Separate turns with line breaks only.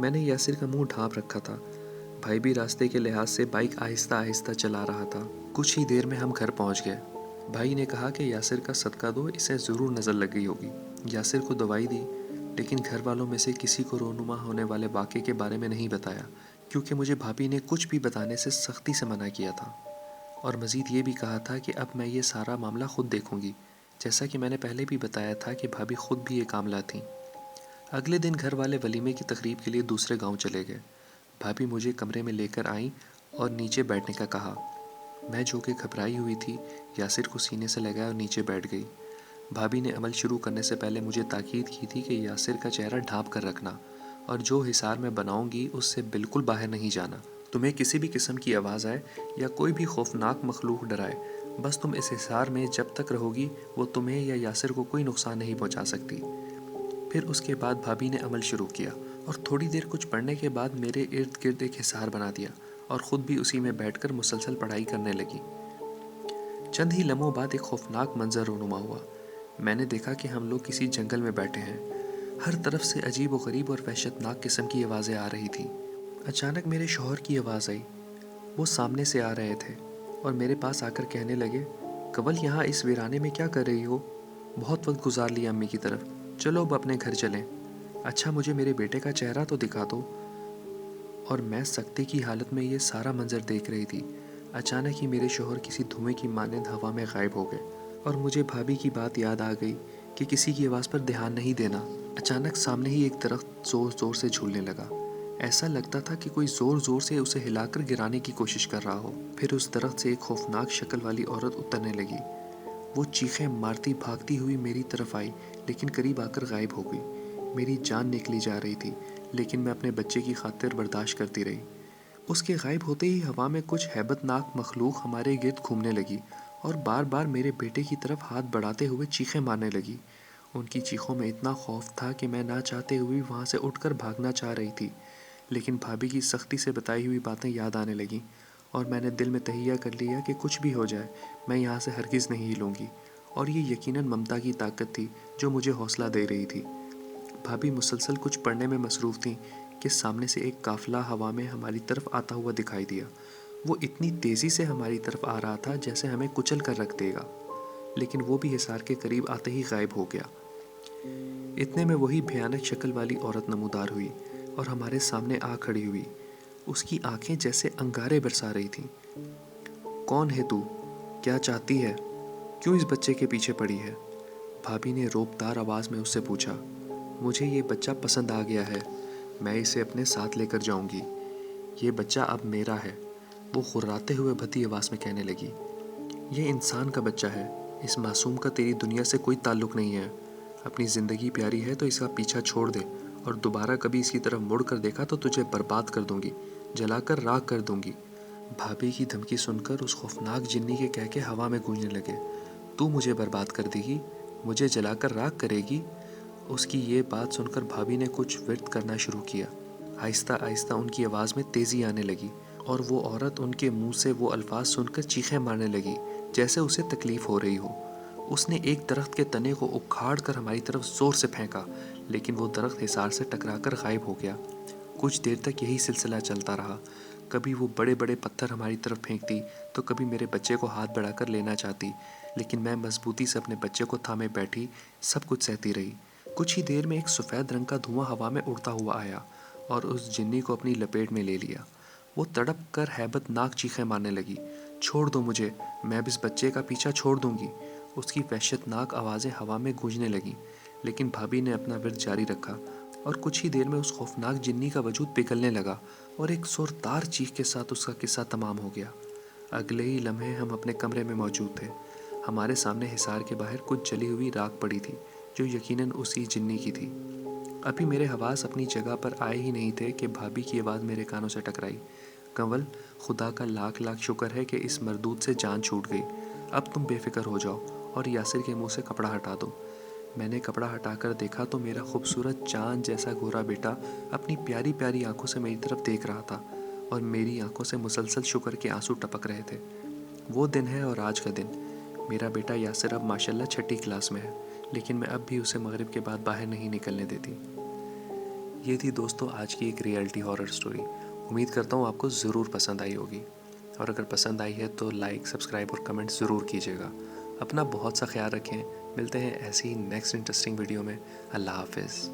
میں نے یاسر کا منہ ڈھانپ رکھا تھا۔ بھائی بھی راستے کے لحاظ سے بائک آہستہ آہستہ چلا رہا تھا۔ کچھ ہی دیر میں ہم گھر پہنچ گئے۔ بھائی نے کہا کہ یاسر کا صدقہ دو، اسے ضرور نظر لگ گئی ہوگی۔ یاسر کو دوائی دی، لیکن گھر والوں میں سے کسی کو رونما ہونے والے واقعے کے بارے میں نہیں بتایا، کیونکہ مجھے بھابھی نے کچھ بھی بتانے سے سختی سے منع کیا تھا، اور مزید یہ بھی کہا تھا کہ اب میں یہ سارا معاملہ خود دیکھوں گی، جیسا کہ میں نے پہلے بھی بتایا تھا کہ بھابھی خود بھی ایک عاملہ تھیں۔ اگلے دن گھر والے ولیمے کی تقریب کے لیے دوسرے گاؤں چلے گئے۔ بھابھی مجھے کمرے میں لے کر آئیں اور نیچے بیٹھنے کا کہا۔ میں جو کہ گھبرائی ہوئی تھی، یاسر کو سینے سے لگایا اور نیچے بیٹھ گئی۔ بھابھی نے عمل شروع کرنے سے پہلے مجھے تاکید کی تھی کہ یاسر کا چہرہ ڈھانپ کر رکھنا، اور جو حصار میں بناؤں گی اس سے بالکل باہر نہیں جانا۔ تمہیں کسی بھی قسم کی آواز آئے یا کوئی بھی خوفناک مخلوق ڈرائے، بس تم اس حصار میں جب تک رہو گی وہ تمہیں یا یاسر کو کوئی نقصان نہیں پہنچا سکتی۔ پھر اس کے بعد بھابھی نے عمل شروع کیا، اور تھوڑی دیر کچھ پڑھنے کے بعد میرے ارد گرد ایک حصار بنا دیا، اور خود بھی اسی میں بیٹھ کر مسلسل پڑھائی کرنے لگی۔ چند ہی لمحوں بعد ایک خوفناک منظر رونما ہوا۔ میں نے دیکھا کہ ہم لوگ کسی جنگل میں بیٹھے ہیں۔ ہر طرف سے عجیب و غریب اور وحشتناک قسم کی آوازیں آ رہی تھیں۔ اچانک میرے شوہر کی آواز آئی۔ وہ سامنے سے آ رہے تھے اور میرے پاس آ کر کہنے لگے، کنول یہاں اس ویرانے میں کیا کر رہی ہو؟ بہت وقت گزار لیا امی کی طرف، چلو اب اپنے گھر چلیں۔ اچھا مجھے میرے بیٹے کا چہرہ تو دکھا دو۔ اور میں سکتے کی حالت میں یہ سارا منظر دیکھ رہی تھی۔ اچانک ہی میرے شوہر کسی دھوئیں کی مانند ہوا میں غائب ہو گئے، اور مجھے بھابھی کی بات یاد آ گئی کہ کسی کی آواز پر دھیان نہیں دینا۔ اچانک سامنے ہی ایک درخت زور زور سے جھولنے لگا۔ ایسا لگتا تھا کہ کوئی زور زور سے اسے ہلا کر گرانے کی کوشش کر رہا ہو۔ پھر اس درخت سے ایک خوفناک شکل والی عورت اترنے لگی۔ وہ چیخیں مارتی بھاگتی ہوئی میری طرف آئی، لیکن قریب آ کر غائب ہو گئی۔ میری جان نکلی جا رہی تھی، لیکن میں اپنے بچے کی خاطر برداشت کرتی رہی۔ اس کے غائب ہوتے ہی ہوا میں کچھ ہیبت ناک مخلوق ہمارے گرد گھومنے لگی، اور بار بار میرے بیٹے کی طرف ہاتھ بڑھاتے ہوئے چیخیں مارنے لگی۔ ان کی چیخوں میں اتنا خوف تھا کہ میں نہ چاہتے ہوئے وہاں سے اٹھ کر بھاگنا چاہ رہی تھی، لیکن بھابھی کی سختی سے بتائی ہوئی باتیں یاد آنے لگیں، اور میں نے دل میں تہیہ کر لیا کہ کچھ بھی ہو جائے میں یہاں سے ہرگز نہیں ہلوں گی، اور یہ یقیناً ممتا کی طاقت تھی جو مجھے حوصلہ دے رہی تھی۔ بھابھی مسلسل کچھ پڑھنے میں مصروف تھیں کہ سامنے سے ایک قافلہ ہوا میں ہماری طرف آتا ہوا دکھائی دیا۔ وہ اتنی تیزی سے ہماری طرف آ رہا تھا جیسے ہمیں کچل کر رکھ دے گا، لیکن وہ بھی حصار کے قریب آتے ہی غائب ہو گیا۔ اتنے میں وہی بھیانک شکل والی عورت نمودار ہوئی اور ہمارے سامنے آ کھڑی ہوئی۔ اس کی آنکھیں جیسے انگارے برسا رہی تھیں۔ کون ہے تو؟ کیا چاہتی ہے؟ کیوں اس بچے کے پیچھے پڑی ہے؟ بھابھی نے روبدار آواز میں اس سے پوچھا۔ مجھے یہ بچہ پسند آ گیا ہے، میں اسے اپنے ساتھ لے کر جاؤں گی۔ یہ بچہ اب میرا ہے، وہ خراتے ہوئے بھدی آواز میں کہنے لگی۔ یہ انسان کا بچہ ہے، اس معصوم کا تیری دنیا سے کوئی تعلق نہیں ہے۔ اپنی زندگی پیاری ہے تو اس کا پیچھا چھوڑ دے، اور دوبارہ کبھی اس کی طرف مڑ کر دیکھا تو تجھے برباد کر دوں گی، جلا کر راکھ کر دوں گی۔ بھابھی کی دھمکی سن کر اس خوفناک جنی کے کہکے ہوا میں گونجنے لگے۔ تو مجھے برباد کر دے گی؟ مجھے جلا کر راکھ کرے گی؟ اس کی یہ بات سن کر بھابھی نے کچھ ورد کرنا شروع کیا۔ آہستہ آہستہ ان کی آواز میں تیزی آنے لگی، اور وہ عورت ان کے منہ سے وہ الفاظ سن کر چیخیں مارنے لگی جیسے اسے تکلیف ہو رہی ہو۔ اس نے ایک درخت کے تنے کو اکھاڑ کر ہماری طرف زور سے پھینکا، لیکن وہ درخت حصار سے ٹکرا کر غائب ہو گیا۔ کچھ دیر تک یہی سلسلہ چلتا رہا۔ کبھی وہ بڑے بڑے پتھر ہماری طرف پھینکتی تو کبھی میرے بچے کو ہاتھ بڑھا کر لینا چاہتی، لیکن میں مضبوطی سے اپنے بچے کو تھامے بیٹھی سب کچھ سہتی رہی۔ کچھ ہی دیر میں ایک سفید رنگ کا دھواں ہوا میں اڑتا ہوا آیا اور اس جنی کو اپنی لپیٹ میں لے لیا۔ وہ تڑپ کر ہیبت ناک چیخیں مارنے لگی۔ چھوڑ دو مجھے، میں اب اس بچے کا پیچھا چھوڑ دوں گی۔ اس کی وحشت ناک آوازیں ہوا میں گونجنے لگیں، لیکن بھابھی نے اپنا ورد جاری رکھا، اور کچھ ہی دیر میں اس خوفناک جنی کا وجود پگھلنے لگا اور ایک زوردار چیخ کے ساتھ اس کا قصہ تمام ہو گیا۔ اگلے ہی لمحے ہم اپنے کمرے میں موجود تھے۔ ہمارے سامنے حصار کے باہر کچھ جلی ہوئی راکھ پڑی تھی جو یقیناً اسی جنی کی تھی۔ ابھی میرے حواس اپنی جگہ پر آئے ہی نہیں تھے کہ بھابھی کی آواز میرے کانوں سے ٹکرائی۔ کنول، خدا کا لاکھ لاکھ شکر ہے کہ اس مردود سے جان چھوٹ گئی۔ اب تم بے فکر ہو جاؤ اور یاسر کے منہ سے کپڑا ہٹا دو۔ میں نے کپڑا ہٹا کر دیکھا تو میرا خوبصورت چاند جیسا گورا بیٹا اپنی پیاری پیاری آنکھوں سے میری طرف دیکھ رہا تھا، اور میری آنکھوں سے مسلسل شکر کے آنسو ٹپک رہے تھے۔ وہ دن ہے اور آج کا دن۔ میرا بیٹا یاسر اب ماشاءاللہ 6ٹھی کلاس میں ہے، لیکن میں اب بھی اسے مغرب کے بعد باہر نہیں نکلنے دیتی۔ یہ تھی دوستوں آج کی ایک ریئلٹی ہارر سٹوری. امید کرتا ہوں آپ کو ضرور پسند آئی ہوگی, اور اگر پسند آئی ہے تو لائک, سبسکرائب اور کمنٹ ضرور کیجیے گا. اپنا بہت سا خیال رکھیں. ملتے ہیں ایسی ہی نیکسٹ انٹرسٹنگ ویڈیو میں. اللہ حافظ.